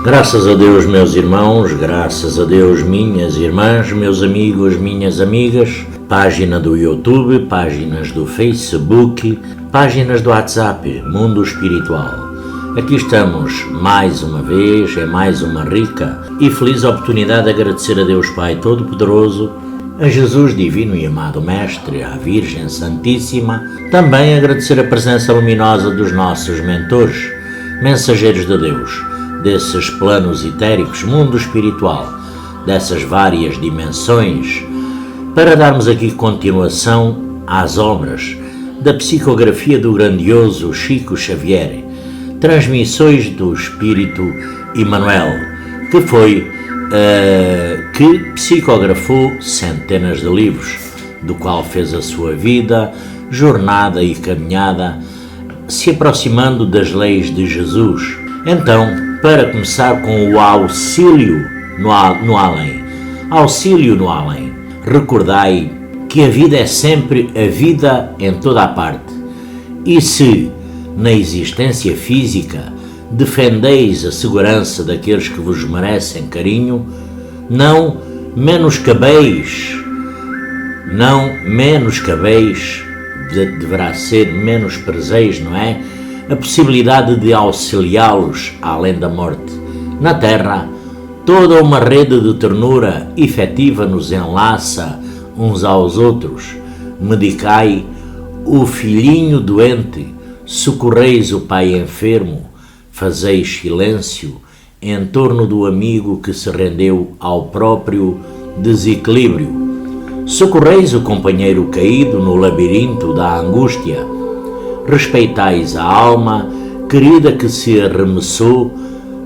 Graças a Deus, meus irmãos, graças a Deus, minhas irmãs, meus amigos, minhas amigas, página do YouTube, páginas do Facebook, páginas do WhatsApp, Mundo Espiritual. Aqui estamos mais uma vez, é mais uma rica e feliz oportunidade de agradecer a Deus Pai Todo-Poderoso, a Jesus Divino e Amado Mestre, à Virgem Santíssima, também agradecer a presença luminosa dos nossos mentores, mensageiros de Deus, desses planos etéricos, mundo espiritual, dessas várias dimensões, para darmos aqui continuação às obras da psicografia do grandioso Chico Xavier, transmissões do Espírito Emmanuel, que psicografou centenas de livros, do qual fez a sua vida, jornada e caminhada, se aproximando das leis de Jesus. Então, para começar com o auxílio no além. Auxílio no além. Recordai que a vida é sempre a vida em toda a parte. E se, na existência física, defendeis a segurança daqueles que vos merecem carinho, não menoscabeis, deverá ser menosprezeis, não é? A possibilidade de auxiliá-los além da morte. Na terra, toda uma rede de ternura efetiva nos enlaça uns aos outros. Medicai o filhinho doente, socorreis o pai enfermo, fazeis silêncio em torno do amigo que se rendeu ao próprio desequilíbrio. Socorreis o companheiro caído no labirinto da angústia. Respeitais a alma querida que se arremessou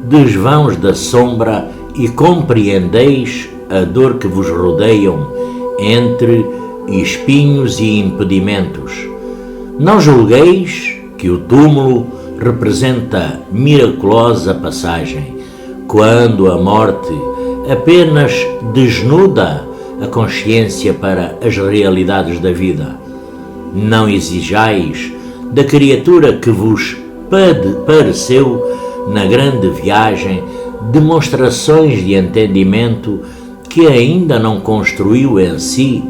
dos vãos da sombra e compreendeis a dor que vos rodeiam entre espinhos e impedimentos. Não julgueis que o túmulo representa miraculosa passagem, quando a morte apenas desnuda a consciência para as realidades da vida. Não exijais da criatura que vos pareceu na grande viagem demonstrações de entendimento que ainda não construiu em si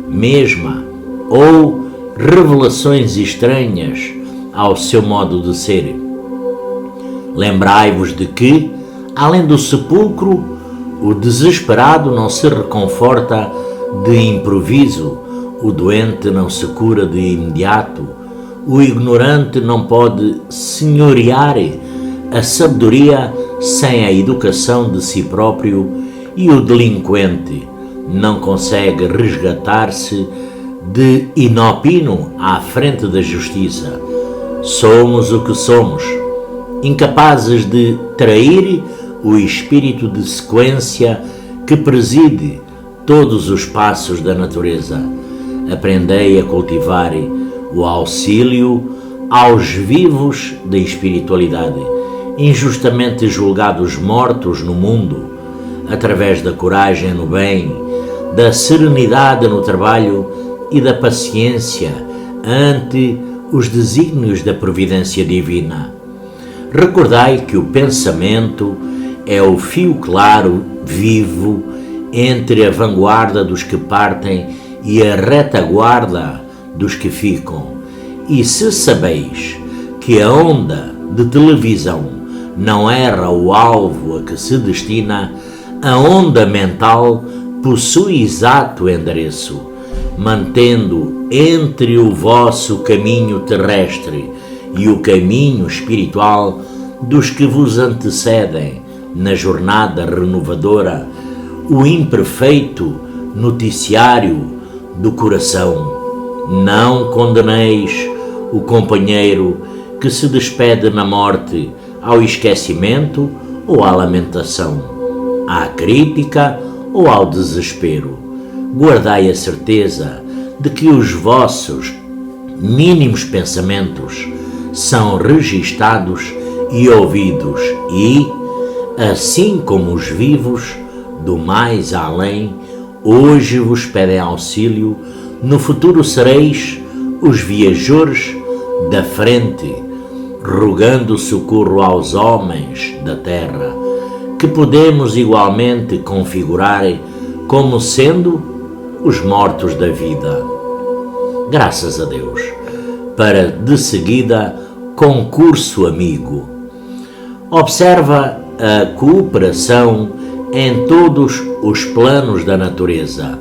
mesma ou revelações estranhas ao seu modo de ser. Lembrai-vos de que, além do sepulcro, o desesperado não se reconforta de improviso, o doente não se cura de imediato, o ignorante não pode senhorear a sabedoria sem a educação de si próprio e o delinquente não consegue resgatar-se de inopino à frente da justiça. Somos o que somos, incapazes de trair o espírito de sequência que preside todos os passos da natureza. Aprendei a cultivar o auxílio aos vivos da espiritualidade, injustamente julgados mortos no mundo, através da coragem no bem, da serenidade no trabalho e da paciência ante os desígnios da providência divina. Recordai que o pensamento é o fio claro, vivo, entre a vanguarda dos que partem e a retaguarda dos que ficam. E se sabeis que a onda de televisão não erra o alvo a que se destina, a onda mental possui exato endereço, mantendo entre o vosso caminho terrestre e o caminho espiritual dos que vos antecedem na jornada renovadora o imperfeito noticiário do coração. Não condeneis o companheiro que se despede na morte ao esquecimento ou à lamentação, à crítica ou ao desespero. Guardai a certeza de que os vossos mínimos pensamentos são registados e ouvidos e, assim como os vivos do mais além, hoje vos pedem auxílio, no futuro sereis os viajores da frente, rogando socorro aos homens da terra. que podemos igualmente configurar como sendo os mortos da vida. Graças a Deus, para de seguida concurso amigo. Observa a cooperação em todos os planos da natureza.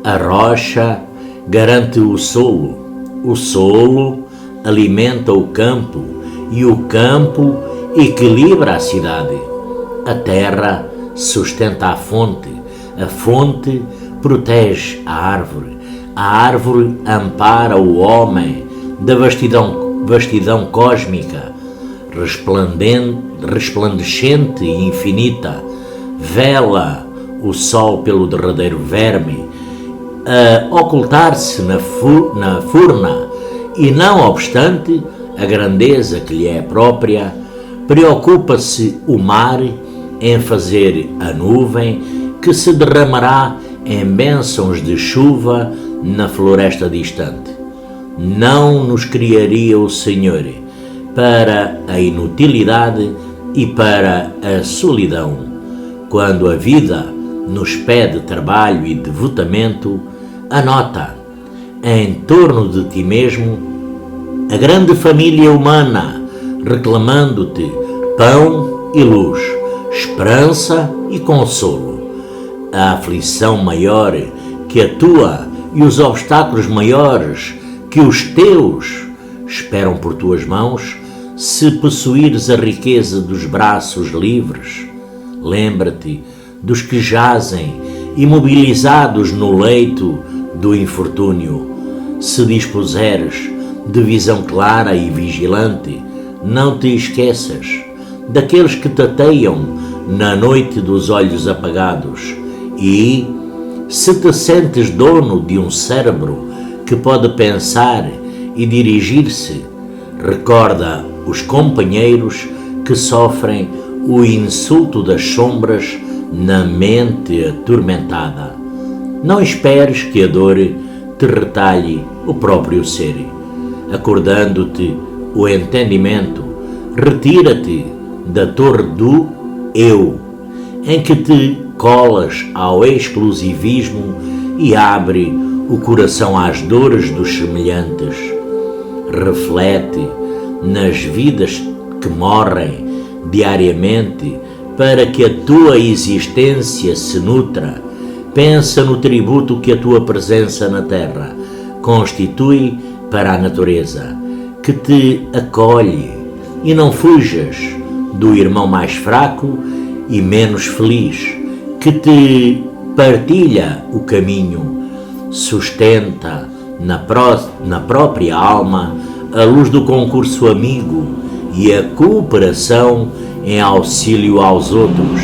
A rocha garante o solo alimenta o campo e o campo equilibra a cidade. A terra sustenta a fonte protege a árvore ampara o homem da vastidão cósmica, resplandecente e infinita, vela o sol pelo derradeiro verme, a ocultar-se na furna, e não obstante a grandeza que lhe é própria, preocupa-se o mar em fazer a nuvem que se derramará em bênçãos de chuva na floresta distante. Não nos criaria o Senhor para a inutilidade e para a solidão. Quando a vida nos pede trabalho e devotamento, anota, em torno de ti mesmo, a grande família humana, reclamando-te pão e luz, esperança e consolo. A aflição maior que a tua e os obstáculos maiores que os teus esperam por tuas mãos, se possuires a riqueza dos braços livres. Lembra-te dos que jazem imobilizados no leito do infortúnio. Se dispuseres de visão clara e vigilante, não te esqueças daqueles que tateiam na noite dos olhos apagados. E, se te sentes dono de um cérebro que pode pensar e dirigir-se, recorda os companheiros que sofrem o insulto das sombras na mente atormentada. Não esperes que a dor te retalhe o próprio ser. Acordando-te o entendimento, retira-te da torre do eu, em que te colas ao exclusivismo e abre o coração às dores dos semelhantes. Reflete nas vidas que morrem diariamente para que a tua existência se nutra. Pensa no tributo que a tua presença na terra constitui para a natureza, que te acolhe, e não fujas do irmão mais fraco e menos feliz, que te partilha o caminho, sustenta na própria alma a luz do concurso amigo e a cooperação em auxílio aos outros.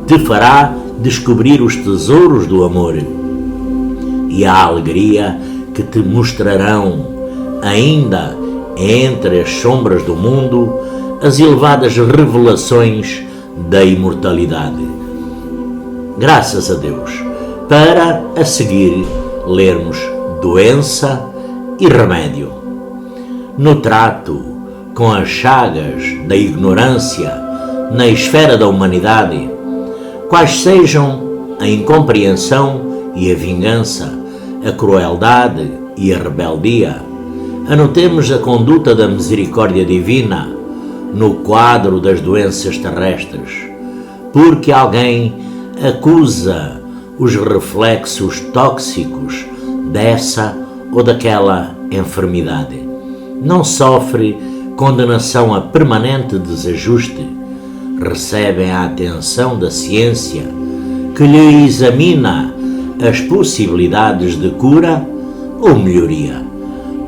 Te fará descobrir os tesouros do amor e a alegria que te mostrarão, ainda entre as sombras do mundo, as elevadas revelações da imortalidade. Graças a Deus, para a seguir lermos Doença e Remédio. No trato com as chagas da ignorância na esfera da humanidade, quais sejam a incompreensão e a vingança, a crueldade e a rebeldia, anotemos a conduta da misericórdia divina no quadro das doenças terrestres, porque alguém acusa os reflexos tóxicos dessa ou daquela enfermidade. Não sofre condenação a permanente desajuste, recebem a atenção da ciência, que lhe examina as possibilidades de cura ou melhoria,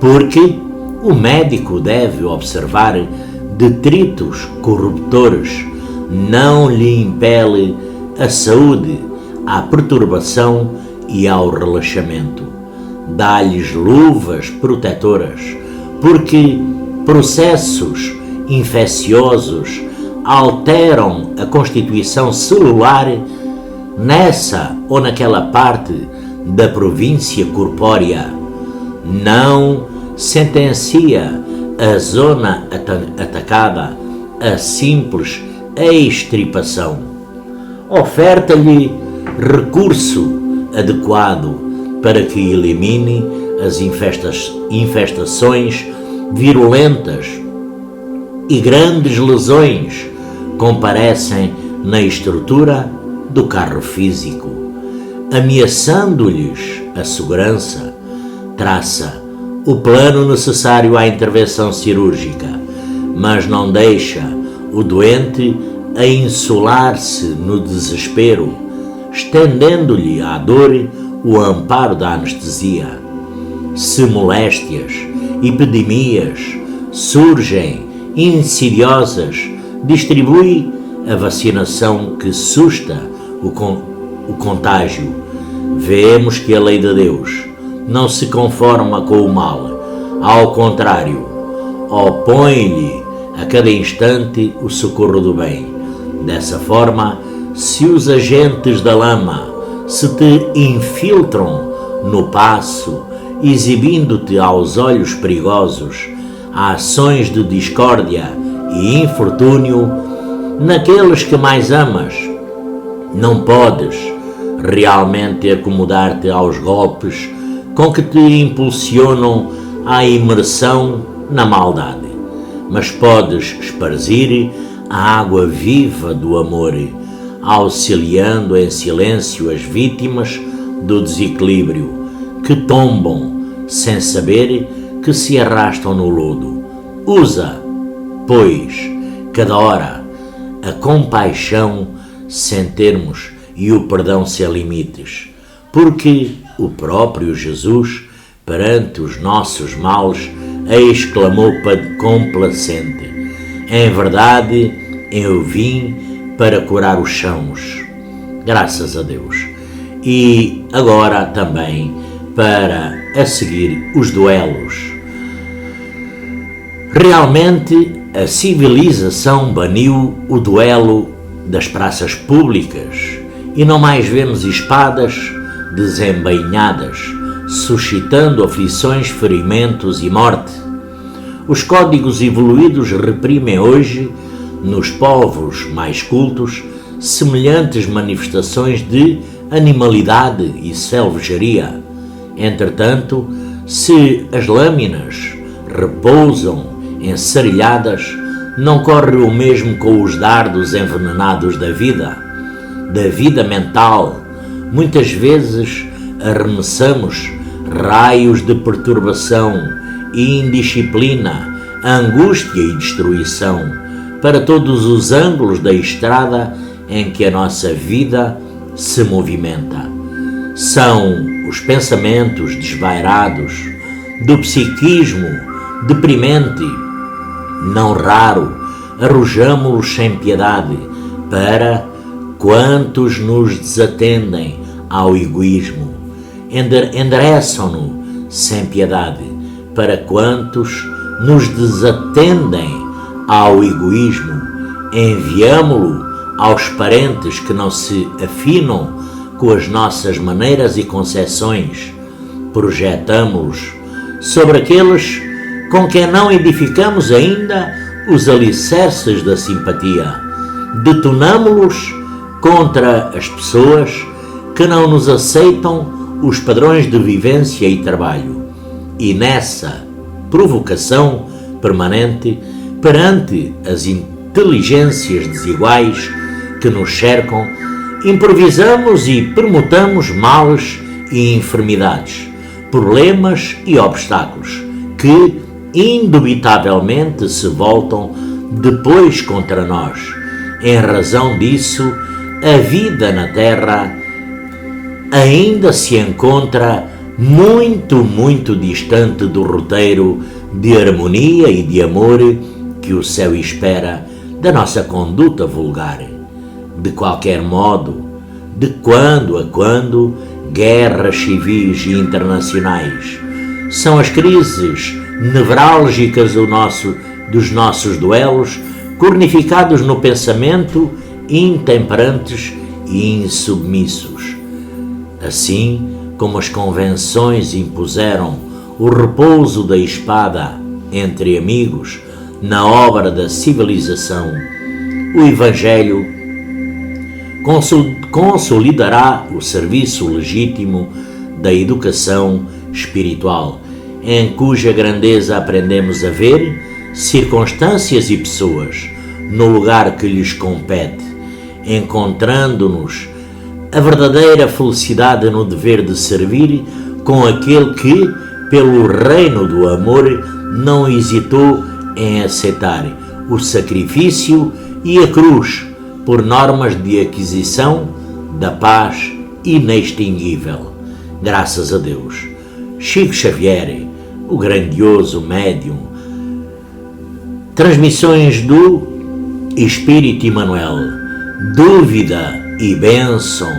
porque o médico deve observar detritos corruptores, não lhe impele a saúde à perturbação e ao relaxamento. Dá-lhes luvas protetoras, porque processos infecciosos alteram a constituição celular nessa ou naquela parte da província corpórea. Não sentencia a zona atacada a simples a extirpação. Oferta-lhe recurso adequado para que elimine as infestações virulentas e grandes lesões comparecem na estrutura do carro físico, ameaçando-lhes a segurança. Traça o plano necessário à intervenção cirúrgica, mas não deixa o doente a insular-se no desespero, estendendo-lhe à dor o amparo da anestesia. Se moléstias, epidemias surgem insidiosas, distribui a vacinação que susta o contágio. Vemos que a lei de Deus não se conforma com o mal, ao contrário, opõe-lhe a cada instante o socorro do bem. Dessa forma, se os agentes da lama se te infiltram no passo, exibindo-te aos olhos perigosos ações de discórdia e infortúnio naqueles que mais amas, não podes realmente acomodar-te aos golpes com que te impulsionam à imersão na maldade, mas podes esparzir a água viva do amor, auxiliando em silêncio as vítimas do desequilíbrio, que tombam sem saber que se arrastam no lodo. Usa, pois, cada hora a compaixão sem termos e o perdão sem limites, porque o próprio Jesus, perante os nossos males, exclamou complacente: em verdade, eu vim para curar os sãos. Graças a Deus. E agora também para a seguir os duelos. Realmente a civilização baniu o duelo das praças públicas e não mais vemos espadas desembainhadas, suscitando aflições, ferimentos e morte. Os códigos evoluídos reprimem hoje, nos povos mais cultos, semelhantes manifestações de animalidade e selvageria. Entretanto, se as lâminas repousam ensarilhadas, não corre o mesmo com os dardos envenenados da vida mental. Muitas vezes arremessamos raios de perturbação e indisciplina, angústia e destruição para todos os ângulos da estrada em que a nossa vida se movimenta. São os pensamentos desvairados do psiquismo deprimente. Não raro arrojamo-los sem piedade para quantos nos desatendem ao egoísmo. Endereçam-no sem piedade para quantos nos desatendem ao egoísmo. Enviamo-lo aos parentes que não se afinam com as nossas maneiras e concepções. Projetamo-los sobre aqueles com quem não edificamos ainda os alicerces da simpatia. Detonamo-los contra as pessoas que não nos aceitam os padrões de vivência e trabalho. E nessa provocação permanente perante as inteligências desiguais que nos cercam, improvisamos e permutamos males e enfermidades, problemas e obstáculos que indubitavelmente se voltam depois contra nós. Em razão disso, a vida na Terra ainda se encontra muito distante do roteiro de harmonia e de amor que o céu espera da nossa conduta vulgar. De qualquer modo, de quando a quando, guerras civis e internacionais são as crises nevrálgicas dos nossos duelos, cornificados no pensamento, intemperantes e insubmissos. Assim como as convenções impuseram o repouso da espada entre amigos na obra da civilização, o Evangelho consolidará o serviço legítimo da educação espiritual, em cuja grandeza aprendemos a ver circunstâncias e pessoas no lugar que lhes compete, encontrando-nos a verdadeira felicidade no dever de servir com aquele que, pelo reino do amor, não hesitou em aceitar o sacrifício e a cruz por normas de aquisição da paz inextinguível. Graças a Deus. Chico Xavier, o grandioso médium. Transmissões do Espírito Emmanuel. Dúvida e bênção.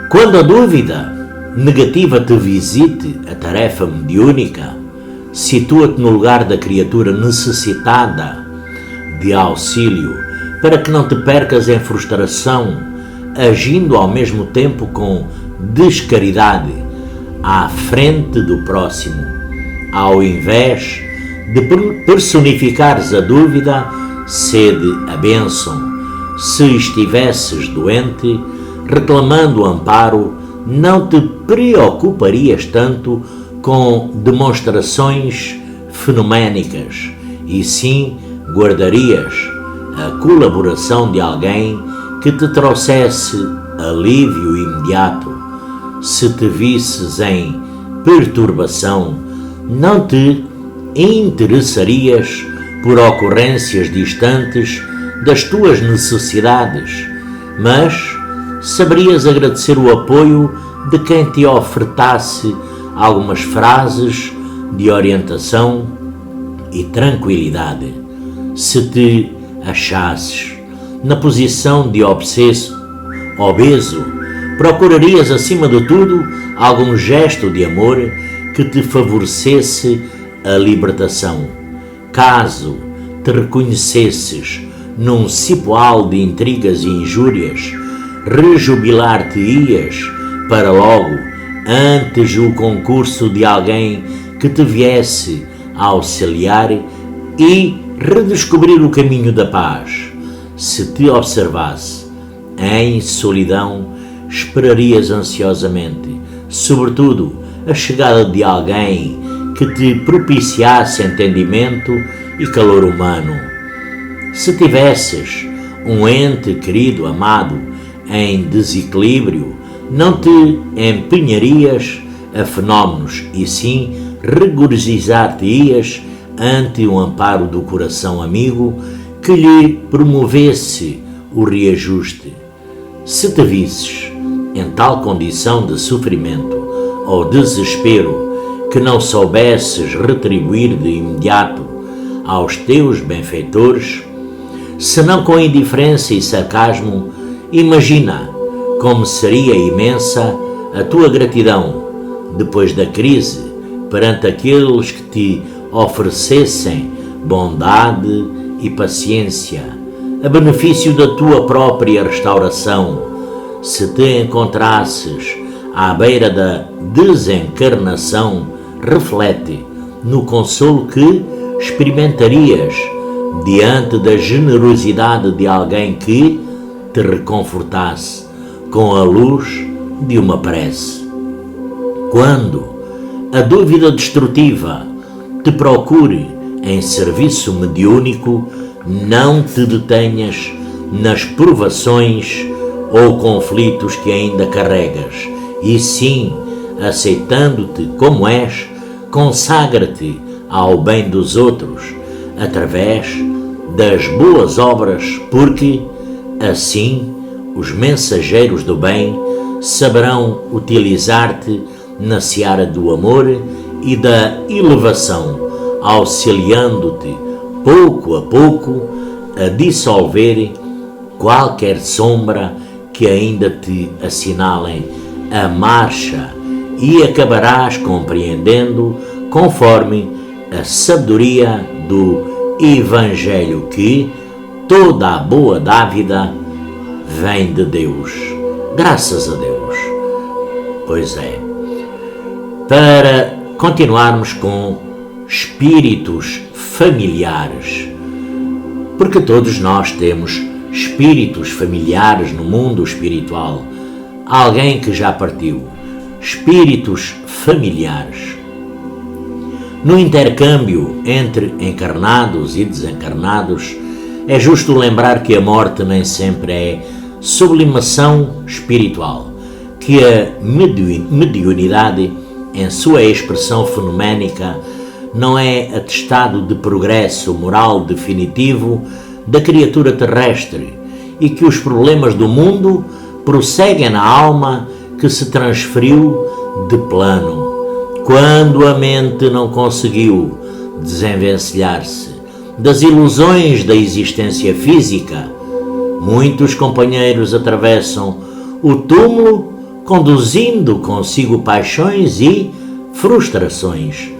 Quando a dúvida negativa te visite, a tarefa mediúnica, situa-te no lugar da criatura necessitada de auxílio, para que não te percas em frustração, agindo ao mesmo tempo com descaridade à frente do próximo, ao invés de personificares a dúvida, cede a bênção. Se estivesses doente, reclamando amparo, não te preocuparias tanto com demonstrações fenoménicas, e sim guardarias a colaboração de alguém que te trouxesse alívio imediato. Se te visses em perturbação, não te interessarias por ocorrências distantes das tuas necessidades, mas saberias agradecer o apoio de quem te ofertasse algumas frases de orientação e tranquilidade. Se te achasses na posição de obeso, procurarias acima de tudo algum gesto de amor que te favorecesse a libertação. Caso te reconhecesses num cipoal de intrigas e injúrias, rejubilar-te-ias para logo antes o concurso de alguém que te viesse a auxiliar e redescobrir o caminho da paz. Se te observasse em solidão, esperarias ansiosamente, sobretudo, a chegada de alguém que te propiciasse entendimento e calor humano. Se tivesses um ente querido, amado, em desequilíbrio, não te empenharias a fenómenos, e sim regozijar-te-ias ante o amparo do coração amigo que lhe promovesse o reajuste. Se te visses em tal condição de sofrimento ou desespero que não soubesses retribuir de imediato aos teus benfeitores, senão com indiferença e sarcasmo, imagina como seria imensa a tua gratidão depois da crise perante aqueles que te oferecessem bondade e paciência, a benefício da tua própria restauração. Se te encontrasses à beira da desencarnação, reflete no consolo que experimentarias diante da generosidade de alguém que te reconfortasse com a luz de uma prece. Quando a dúvida destrutiva te procure em serviço mediúnico, não te detenhas nas provações ou conflitos que ainda carregas, e sim, aceitando-te como és, consagra-te ao bem dos outros, através das boas obras, porque, assim, os mensageiros do bem saberão utilizar-te na seara do amor e da elevação, auxiliando-te, pouco a pouco, a dissolver qualquer sombra que ainda te assinalem a marcha, e acabarás compreendendo, conforme a sabedoria do Evangelho, que toda a boa dávida vem de Deus. Graças a Deus. Pois é. Para continuarmos com espíritos familiares, porque todos nós temos espíritos familiares no mundo espiritual, alguém que já partiu, espíritos familiares. No intercâmbio entre encarnados e desencarnados, é justo lembrar que a morte nem sempre é sublimação espiritual, que a mediunidade, em sua expressão fenoménica, não é atestado de progresso moral definitivo da criatura terrestre e que os problemas do mundo prosseguem na alma que se transferiu de plano, quando a mente não conseguiu desenvencilhar-se das ilusões da existência física. Muitos companheiros atravessam o túmulo conduzindo consigo paixões e frustrações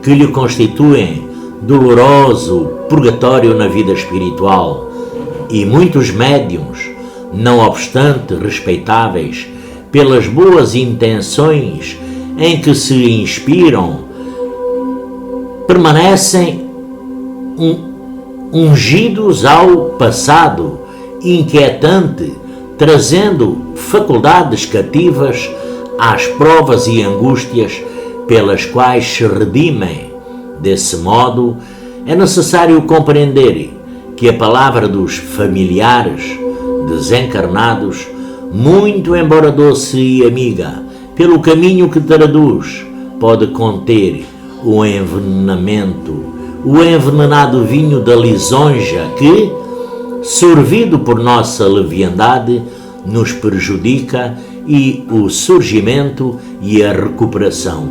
que lhe constituem doloroso purgatório na vida espiritual, e muitos médiuns, não obstante respeitáveis pelas boas intenções em que se inspiram, permanecem ungidos ao passado inquietante, trazendo faculdades cativas às provas e angústias pelas quais se redimem. Desse modo, é necessário compreender que a palavra dos familiares desencarnados, muito embora doce e amiga, pelo caminho que traduz, pode conter o envenenamento, o envenenado vinho da lisonja que, sorvido por nossa leviandade, nos prejudica, e o surgimento e a recuperação.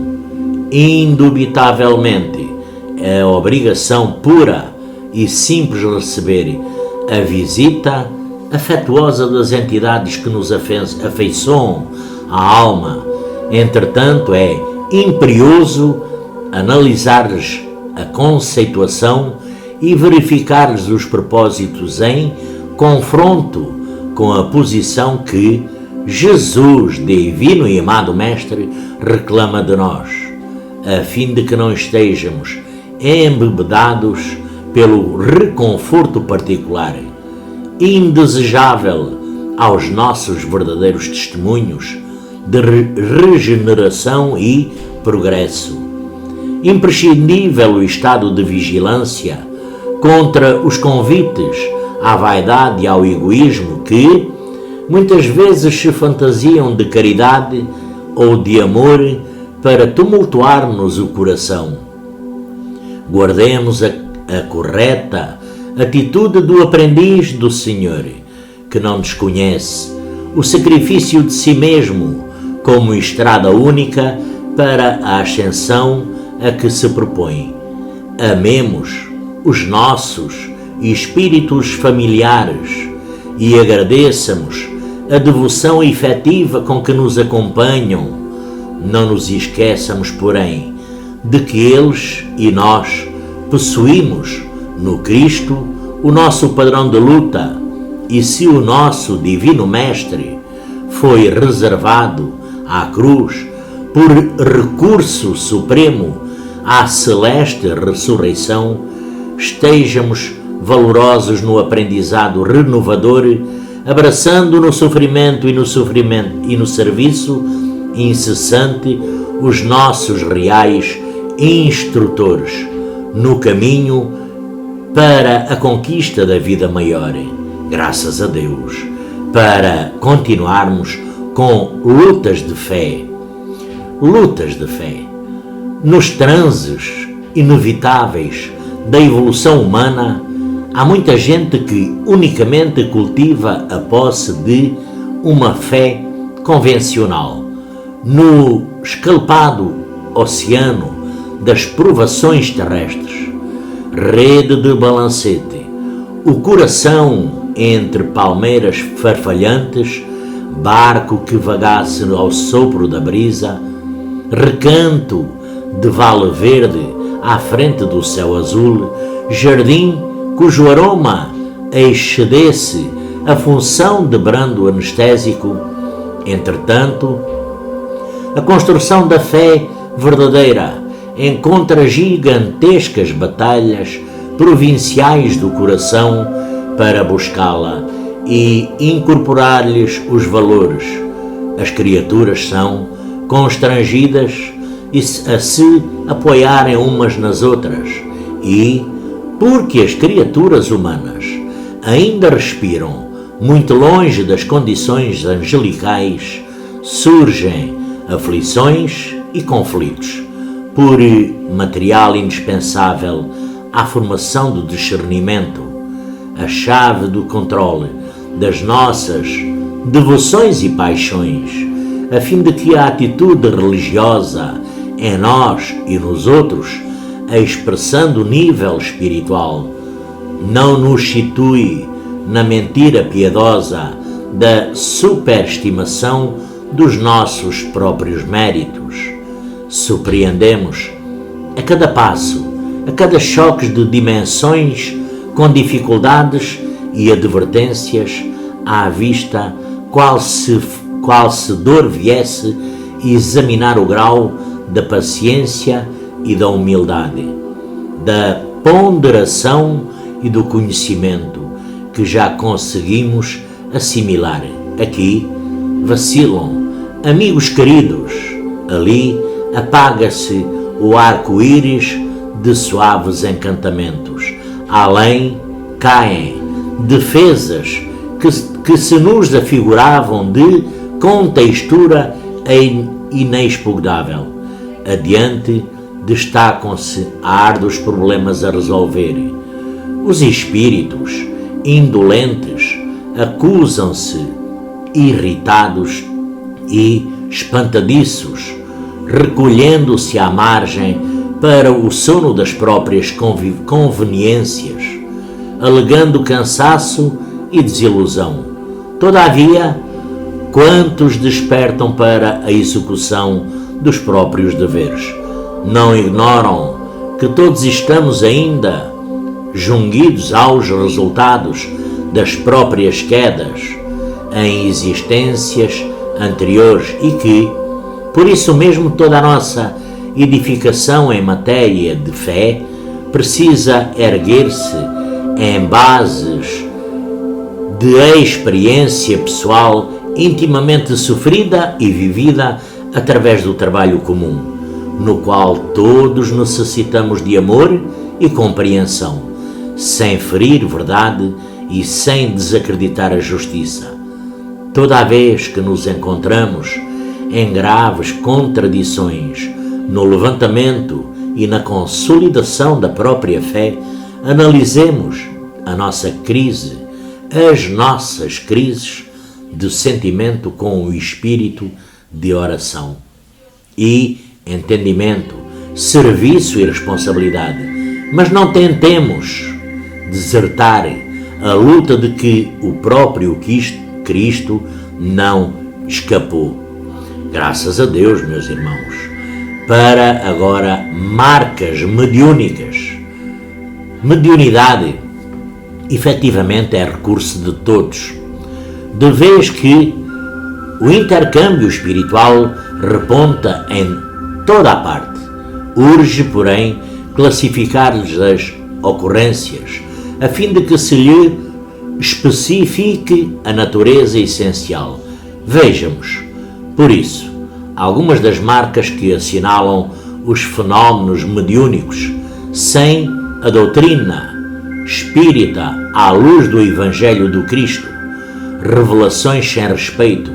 Indubitavelmente, é a obrigação pura e simples receber a visita afetuosa das entidades que nos afeiçoam a alma. Entretanto, é imperioso analisar-lhes a conceituação e verificar-lhes os propósitos em confronto com a posição que Jesus, divino e amado Mestre, reclama de nós, a fim de que não estejamos embebedados pelo reconforto particular, indesejável aos nossos verdadeiros testemunhos de regeneração e progresso. Imprescindível o estado de vigilância contra os convites à vaidade e ao egoísmo que muitas vezes se fantasiam de caridade ou de amor para tumultuar-nos o coração. Guardemos a correta atitude do aprendiz do Senhor, que não desconhece o sacrifício de si mesmo como estrada única para a ascensão a que se propõe. Amemos os nossos espíritos familiares e agradeçamos a devoção efetiva com que nos acompanham. Não nos esqueçamos, porém, de que eles e nós possuímos no Cristo o nosso padrão de luta, e se o nosso Divino Mestre foi reservado à cruz por recurso supremo à celeste ressurreição, estejamos valorosos no aprendizado renovador, abraçando no sofrimento e no serviço incessante os nossos reais instrutores no caminho para a conquista da vida maior. Graças a Deus, para continuarmos com lutas de fé. Lutas de fé. Nos transes inevitáveis da evolução humana, há muita gente que unicamente cultiva a posse de uma fé convencional. No escalpado oceano das provações terrestres, rede de balancete, o coração entre palmeiras farfalhantes, barco que vagasse ao sopro da brisa, recanto de vale verde à frente do céu azul, jardim cujo aroma excedesse a função de brando anestésico. Entretanto, a construção da fé verdadeira encontra gigantescas batalhas provinciais do coração para buscá-la e incorporar-lhes os valores. As criaturas são constrangidas a se apoiarem umas nas outras e, porque as criaturas humanas ainda respiram muito longe das condições angelicais, surgem aflições e conflitos, por material indispensável à formação do discernimento, a chave do controle das nossas devoções e paixões, a fim de que a atitude religiosa em nós e nos outros, expressando o nível espiritual, não nos situe na mentira piedosa da superestimação dos nossos próprios méritos. Surpreendemos a cada passo, a cada choque de dimensões, com dificuldades e advertências à vista, qual se dor viesse examinar o grau da paciência e da humildade, da ponderação e do conhecimento que já conseguimos assimilar. Aqui vacilam amigos queridos, ali apaga-se o arco-íris de suaves encantamentos, além caem defesas que se nos afiguravam de contextura inexpugnável. Adiante destacam-se árduos problemas a resolver. Os espíritos indolentes acusam-se irritados e espantadiços, recolhendo-se à margem para o sono das próprias conveniências, alegando cansaço e desilusão. Todavia, quantos despertam para a execução dos próprios deveres? Não ignoram que todos estamos ainda jungidos aos resultados das próprias quedas em existências anteriores e que, por isso mesmo, toda a nossa edificação em matéria de fé precisa erguer-se em bases de experiência pessoal intimamente sofrida e vivida através do trabalho comum, no qual todos necessitamos de amor e compreensão, sem ferir verdade e sem desacreditar a justiça. Toda vez que nos encontramos em graves contradições no levantamento e na consolidação da própria fé, analisemos a nossa crise, as nossas crises de sentimento com o espírito de oração e entendimento, serviço e responsabilidade, mas não tentemos desertar a luta de que o próprio Cristo não escapou. Graças a Deus, meus irmãos, para agora marcas mediúnicas. Mediunidade, efetivamente, é recurso de todos, de vez que o intercâmbio espiritual reponta em toda a parte. Urge, porém, classificar-lhes as ocorrências, a fim de que se lhe especifique a natureza essencial. Vejamos, por isso, algumas das marcas que assinalam os fenómenos mediúnicos, sem a doutrina espírita à luz do Evangelho do Cristo: revelações sem respeito,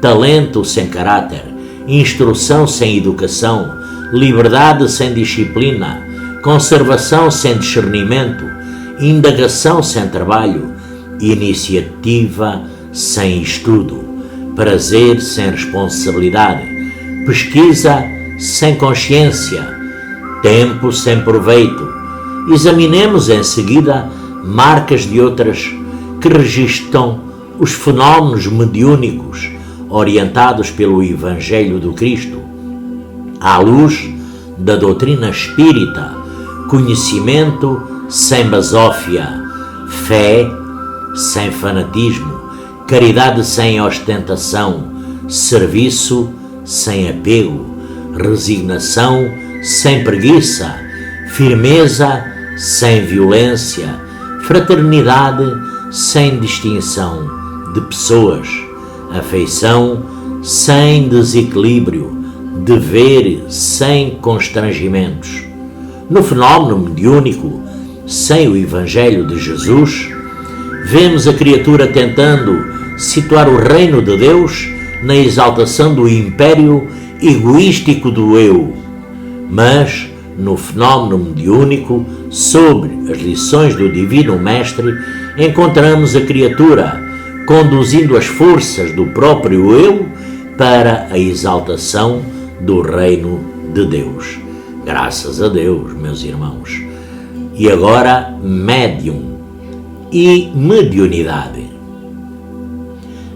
talento sem caráter, instrução sem educação, liberdade sem disciplina, conservação sem discernimento, indagação sem trabalho, iniciativa sem estudo, prazer sem responsabilidade, pesquisa sem consciência, tempo sem proveito. Examinemos em seguida marcas de outras que registram os fenómenos mediúnicos orientados pelo Evangelho do Cristo, à luz da doutrina espírita: conhecimento sem basófia, fé sem fanatismo, caridade sem ostentação, serviço sem apego, resignação sem preguiça, firmeza sem violência, fraternidade sem distinção de pessoas, afeição sem desequilíbrio, dever sem constrangimentos. No fenómeno mediúnico, sem o Evangelho de Jesus, vemos a criatura tentando situar o reino de Deus na exaltação do império egoístico do eu, mas no fenómeno mediúnico, sobre as lições do Divino Mestre, encontramos a criatura conduzindo as forças do próprio eu para a exaltação do reino de Deus. Graças a Deus, meus irmãos. E agora, médium e mediunidade.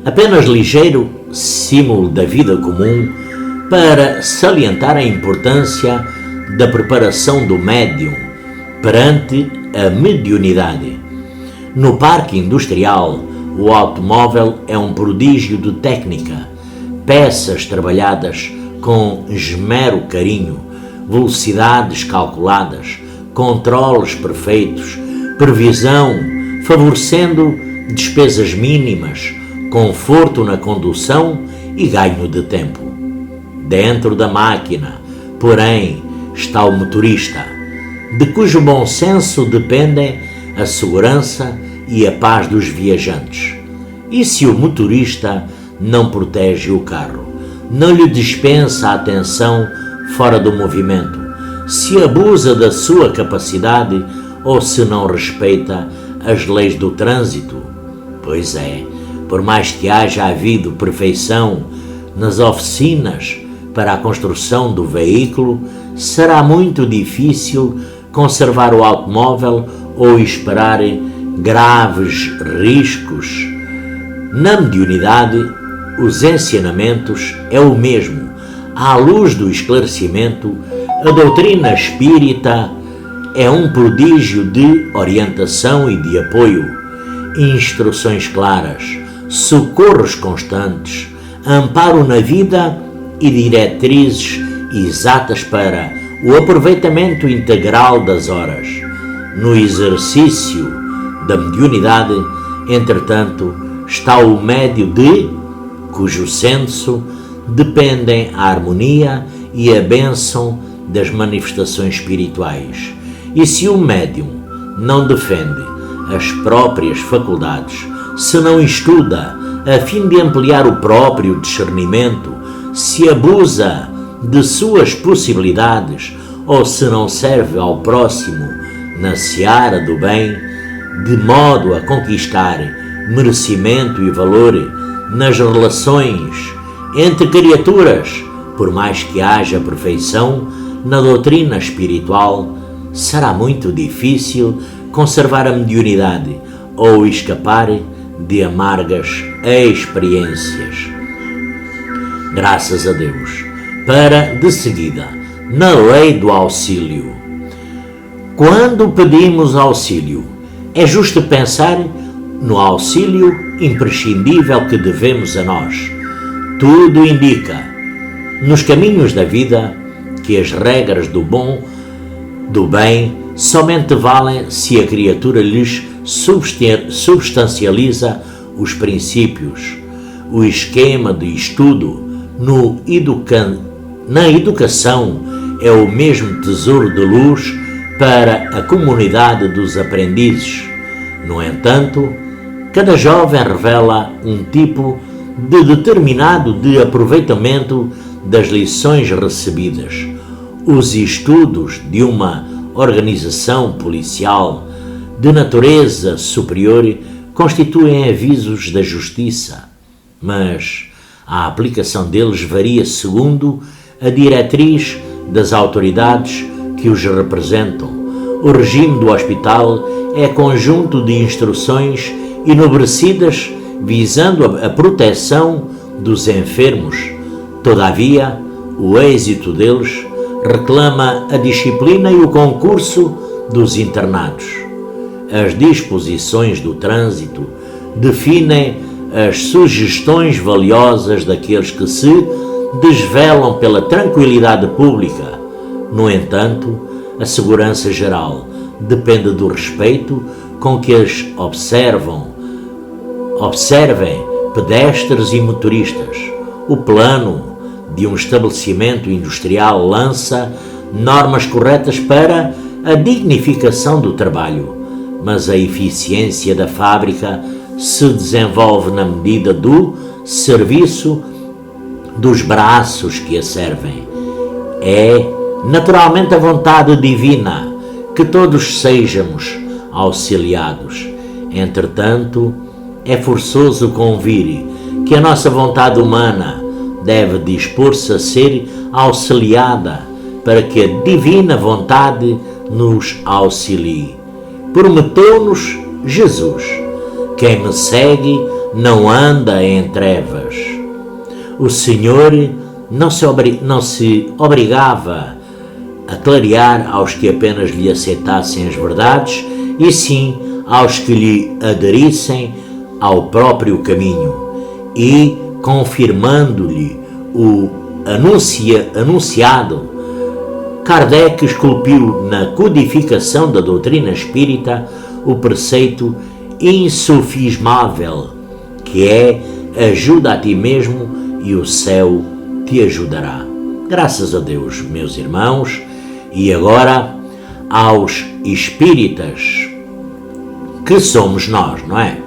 Apenas ligeiro símbolo da vida comum para salientar a importância da preparação do médium perante a mediunidade. No parque industrial, o automóvel é um prodígio de técnica, peças trabalhadas com esmero carinho, velocidades calculadas, controles perfeitos, previsão, favorecendo despesas mínimas, conforto na condução e ganho de tempo. Dentro da máquina, porém, está o motorista, de cujo bom senso dependem a segurança e a paz dos viajantes. E se o motorista não protege o carro, não lhe dispensa a atenção fora do movimento, se abusa da sua capacidade ou se não respeita as leis do trânsito? Pois é, por mais que haja havido perfeição nas oficinas para a construção do veículo, será muito difícil conservar o automóvel ou esperar graves riscos. Na mediunidade, os ensinamentos é o mesmo. À luz do esclarecimento, a doutrina espírita é um prodígio de orientação e de apoio, instruções claras, socorros constantes, amparo na vida e diretrizes exatas para o aproveitamento integral das horas. No exercício da mediunidade, entretanto, está o médio de cujo senso dependem a harmonia e a bênção das manifestações espirituais. E se o médium não defende as próprias faculdades, se não estuda a fim de ampliar o próprio discernimento, se abusa de suas possibilidades ou se não serve ao próximo na seara do bem, de modo a conquistar merecimento e valor nas relações entre criaturas, por mais que haja perfeição na doutrina espiritual, será muito difícil conservar a mediunidade ou escapar de amargas experiências. Graças a Deus. Para, de seguida, na lei do auxílio. Quando pedimos auxílio, é justo pensar no auxílio imprescindível que devemos a nós. Tudo indica, nos caminhos da vida, que as regras do bom, do bem, somente valem se a criatura lhes substancializa os princípios. O esquema de estudo na educação é o mesmo tesouro de luz para a comunidade dos aprendizes. No entanto, cada jovem revela um tipo de determinado de aproveitamento das lições recebidas. Os estudos de uma organização policial de natureza superior constituem avisos da justiça, mas a aplicação deles varia segundo a diretriz das autoridades que os representam. O regime do hospital é conjunto de instruções enobrecidas visando a proteção dos enfermos. Todavia, o êxito deles reclama a disciplina e o concurso dos internados. As disposições do trânsito definem as sugestões valiosas daqueles que se desvelam pela tranquilidade pública. No entanto, a segurança geral depende do respeito com que as observem pedestres e motoristas. O plano de um estabelecimento industrial lança normas corretas para a dignificação do trabalho, mas a eficiência da fábrica se desenvolve na medida do serviço dos braços que a servem. É naturalmente a vontade divina que todos sejamos auxiliados. Entretanto, é forçoso convir que a nossa vontade humana deve dispor-se a ser auxiliada para que a divina vontade nos auxilie. Prometeu-nos Jesus: quem me segue não anda em trevas. O Senhor não se obrigava a clarear aos que apenas lhe aceitassem as verdades, e sim aos que lhe aderissem ao próprio caminho, e confirmando-lhe o anunciado, Kardec esculpiu na codificação da doutrina espírita o preceito insofismável, que é: ajuda a ti mesmo e o céu te ajudará. Graças a Deus, meus irmãos. E agora aos espíritas, que somos nós, não é?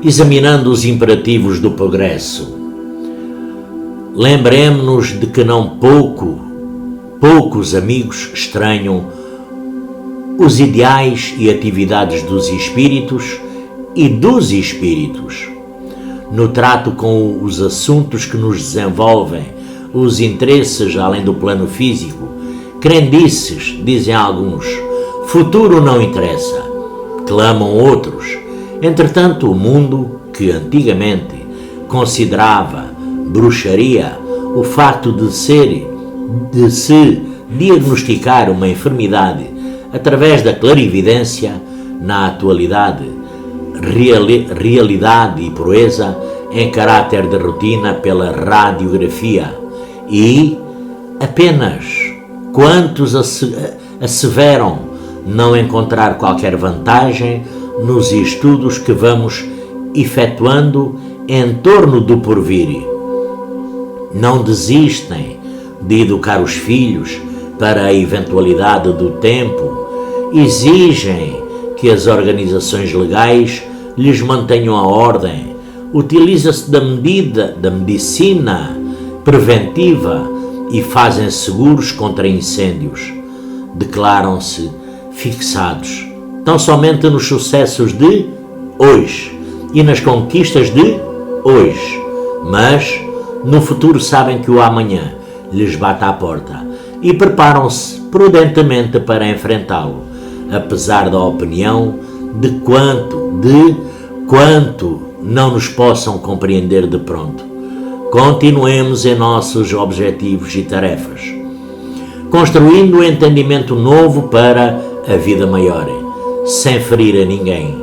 Examinando os imperativos do progresso, lembremos-nos de que não poucos amigos estranham os ideais e atividades dos espíritos e dos espíritos. No trato com os assuntos que nos desenvolvem os interesses além do plano físico, crendices, dizem alguns, futuro não interessa, clamam outros. Entretanto, o mundo, que antigamente considerava bruxaria o facto de se diagnosticar uma enfermidade através da clarividência, na atualidade, realidade e proeza em caráter de rotina pela radiografia, e apenas quantos asseveram não encontrar qualquer vantagem nos estudos que vamos efetuando em torno do porvir. Não desistem de educar os filhos para a eventualidade do tempo, exigem que as organizações legais lhes mantenham a ordem, utiliza-se da medicina preventiva e fazem seguros contra incêndios. Declaram-se fixados tão somente nos sucessos de hoje e nas conquistas de hoje, mas no futuro sabem que o amanhã lhes bate à porta e preparam-se prudentemente para enfrentá-lo, apesar da opinião de quanto não nos possam compreender de pronto. Continuemos em nossos objetivos e tarefas, construindo um entendimento novo para a vida maior, sem ferir a ninguém,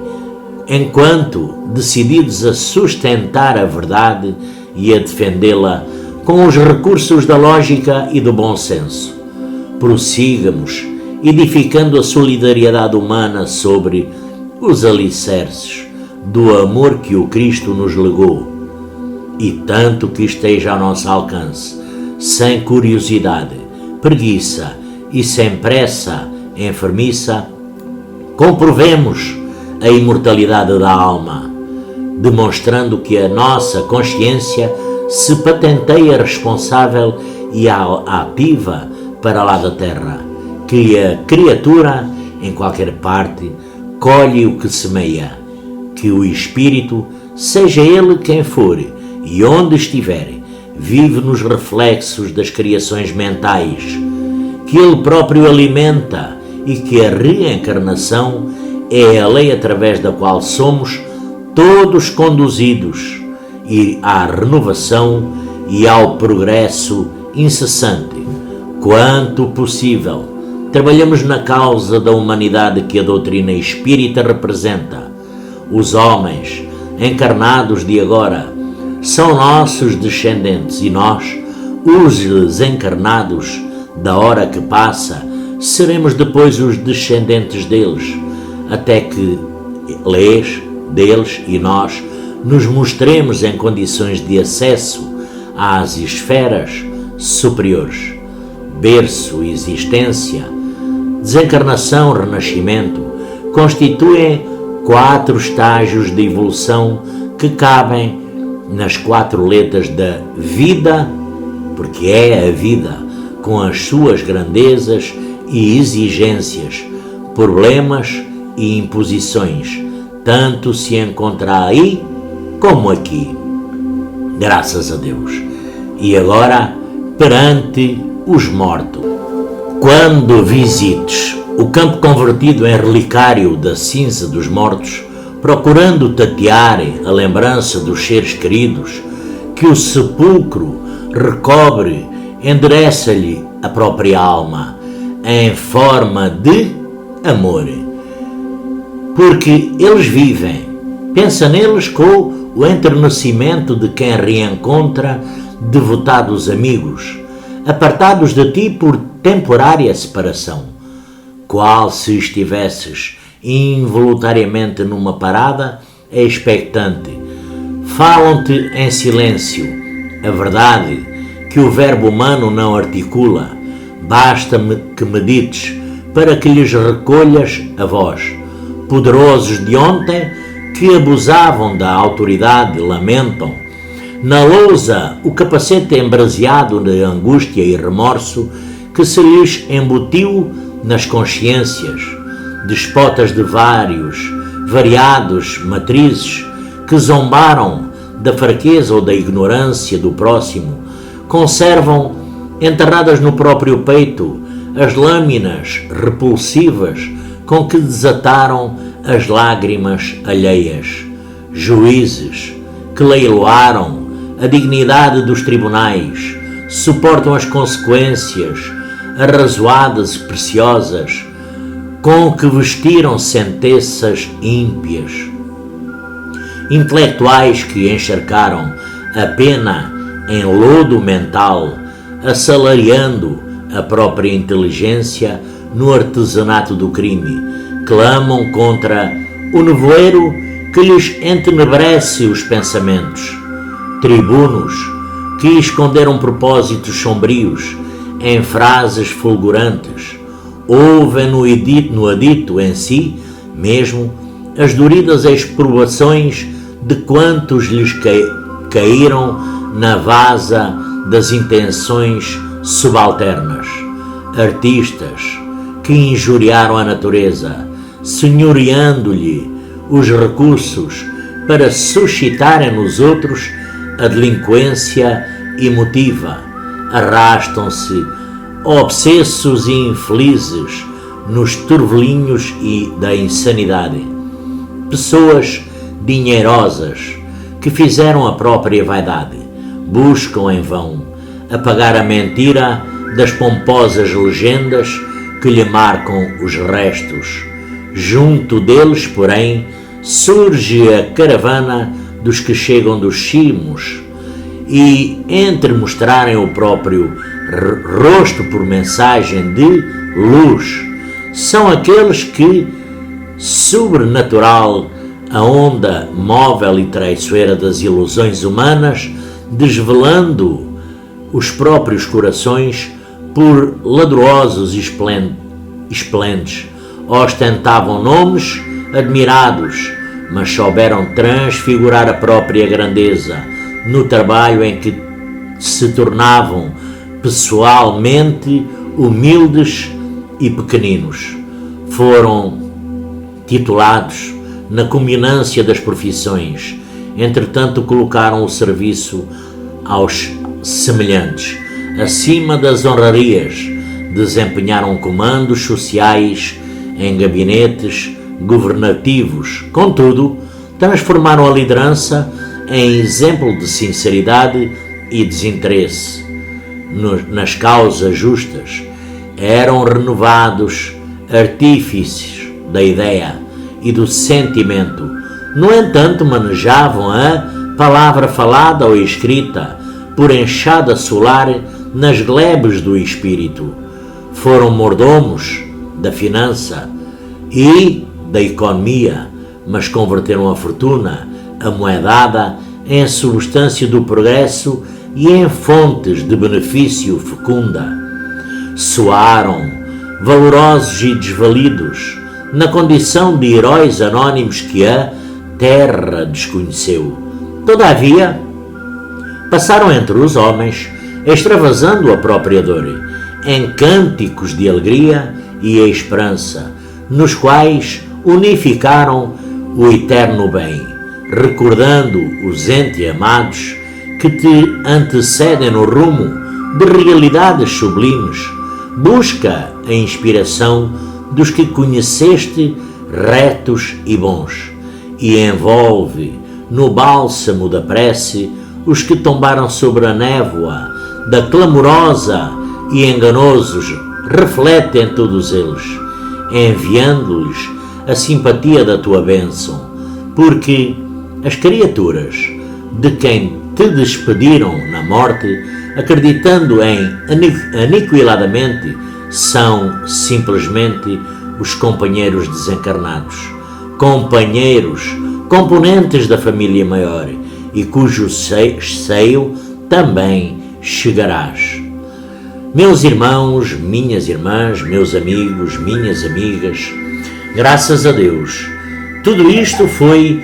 enquanto decididos a sustentar a verdade e a defendê-la com os recursos da lógica e do bom senso. Prossigamos edificando a solidariedade humana sobre os alicerces do amor que o Cristo nos legou, e tanto que esteja ao nosso alcance, sem curiosidade, preguiça e sem pressa enfermiça, comprovemos a imortalidade da alma, demonstrando que a nossa consciência se patenteia responsável e ativa para lá da terra, que a criatura, em qualquer parte, colhe o que semeia, que o espírito, seja ele quem for e onde estiver, vive nos reflexos das criações mentais, que ele próprio alimenta, e que a reencarnação é a lei através da qual somos todos conduzidos à renovação e ao progresso incessante. Quanto possível, trabalhamos na causa da humanidade que a doutrina espírita representa. Os homens encarnados de agora são nossos descendentes, e nós, os desencarnados da hora que passa, seremos depois os descendentes deles, até que deles e nós nos mostremos em condições de acesso às esferas superiores. Berço, existência, desencarnação, renascimento, constituem 4 estágios de evolução que cabem nas 4 letras da vida, porque é a vida, com as suas grandezas e exigências, problemas e imposições, tanto se encontra aí como aqui. Graças a Deus. E agora, perante os mortos. Quando visites o campo convertido em relicário da cinza dos mortos, procurando tatear a lembrança dos seres queridos, que o sepulcro recobre, endereça-lhe a própria alma, em forma de amor. Porque eles vivem, pensa neles com o enternecimento de quem reencontra devotados amigos, apartados de ti por temporária separação, qual se estivesses involuntariamente numa parada expectante. Falam-te em silêncio a verdade que o verbo humano não articula. Basta-me que medites para que lhes recolhas a voz. Poderosos de ontem que abusavam da autoridade lamentam. Na lousa o capacete embraseado de angústia e remorso que se lhes embutiu nas consciências, despotas de variados matrizes que zombaram da fraqueza ou da ignorância do próximo, conservam enterradas no próprio peito as lâminas repulsivas com que desataram as lágrimas alheias, juízes que leiloaram a dignidade dos tribunais, suportam as consequências arrazoadas e preciosas com que vestiram sentenças ímpias. Intelectuais que encharcaram a pena em lodo mental, assalariando a própria inteligência no artesanato do crime, clamam contra o nevoeiro que lhes entenebrece os pensamentos. Tribunos que esconderam propósitos sombrios em frases fulgurantes, ouvem no adito em si mesmo as duridas exprobações de quantos lhes caíram na vasa das intenções subalternas. Artistas que injuriaram a natureza, senhoreando-lhe os recursos para suscitarem nos outros a delinquência emotiva, arrastam-se obsessos e infelizes nos turvelinhos da insanidade. Pessoas dinheirosas que fizeram a própria vaidade, buscam em vão apagar a mentira das pomposas legendas que lhe marcam os restos. Junto deles, porém, surge a caravana dos que chegam dos cimos e, entre mostrarem o próprio rosto por mensagem de luz, são aqueles que, sobrenatural, a onda móvel e traiçoeira das ilusões humanas, desvelando os próprios corações por ladrosos e esplêndidos, ostentavam nomes admirados, mas souberam transfigurar a própria grandeza no trabalho em que se tornavam pessoalmente humildes e pequeninos. Foram titulados na culminância das profissões, entretanto colocaram o serviço aos semelhantes acima das honrarias, desempenharam comandos sociais em gabinetes governativos, contudo, transformaram a liderança em exemplo de sinceridade e desinteresse nas causas justas. Eram renovados artífices da ideia e do sentimento. No entanto, manejavam a palavra falada ou escrita por enxada solar nas glebas do espírito. foram mordomos da finança e da economia, mas converteram a fortuna amoedada em substância do progresso e em fontes de benefício fecunda. Soaram valorosos e desvalidos, na condição de heróis anónimos que a terra desconheceu. Todavia, passaram entre os homens, extravasando a própria dor, em cânticos de alegria e esperança, nos quais unificaram o eterno bem, recordando os entes amados que te antecedem no rumo de realidades sublimes. Busca a inspiração dos que conheceste retos e bons, e envolve no bálsamo da prece os que tombaram sobre a névoa da clamorosa e enganosos. Reflete em todos eles, enviando-lhes a simpatia da tua bênção, porque as criaturas de quem te despediram na morte, acreditando em aniquiladamente, são simplesmente os companheiros desencarnados, companheiros, componentes da família maior, e cujo seio também chegarás. Meus irmãos, minhas irmãs, meus amigos, minhas amigas, graças a Deus, tudo isto foi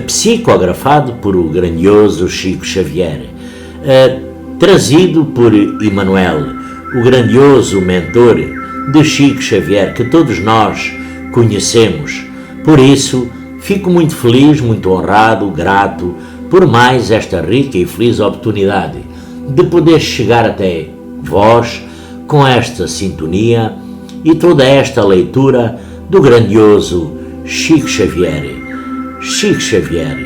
psicografado por o grandioso Chico Xavier, trazido por Emmanuel, o grandioso mentor de Chico Xavier, que todos nós conhecemos. Por isso, fico muito feliz, muito honrado, grato por mais esta rica e feliz oportunidade de poder chegar até vós com esta sintonia e toda esta leitura do grandioso Chico Xavier. Chico Xavier,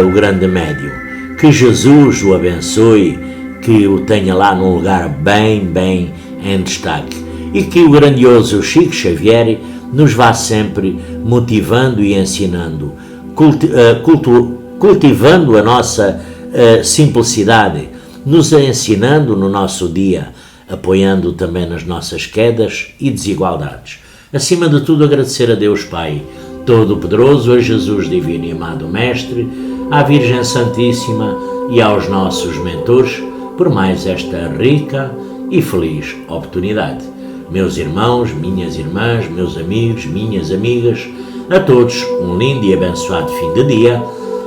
o grande médium. Que Jesus o abençoe, que o tenha lá num lugar bem em destaque, e que o grandioso Chico Xavier nos vá sempre motivando e ensinando, cultivando a nossa simplicidade, nos ensinando no nosso dia, apoiando também nas nossas quedas e desigualdades. Acima de tudo, agradecer a Deus Pai Todo-Poderoso, a Jesus Divino e Amado Mestre, à Virgem Santíssima e aos nossos mentores por mais esta rica e feliz oportunidade. Meus irmãos, minhas irmãs, meus amigos, minhas amigas, a todos um lindo e abençoado fim de dia,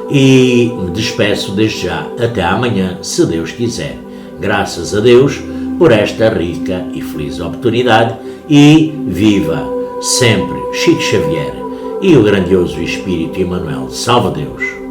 e me despeço desde já até amanhã, se Deus quiser. Graças a Deus por esta rica e feliz oportunidade, e viva sempre Chico Xavier e o grandioso Espírito Emmanuel. Salve Deus!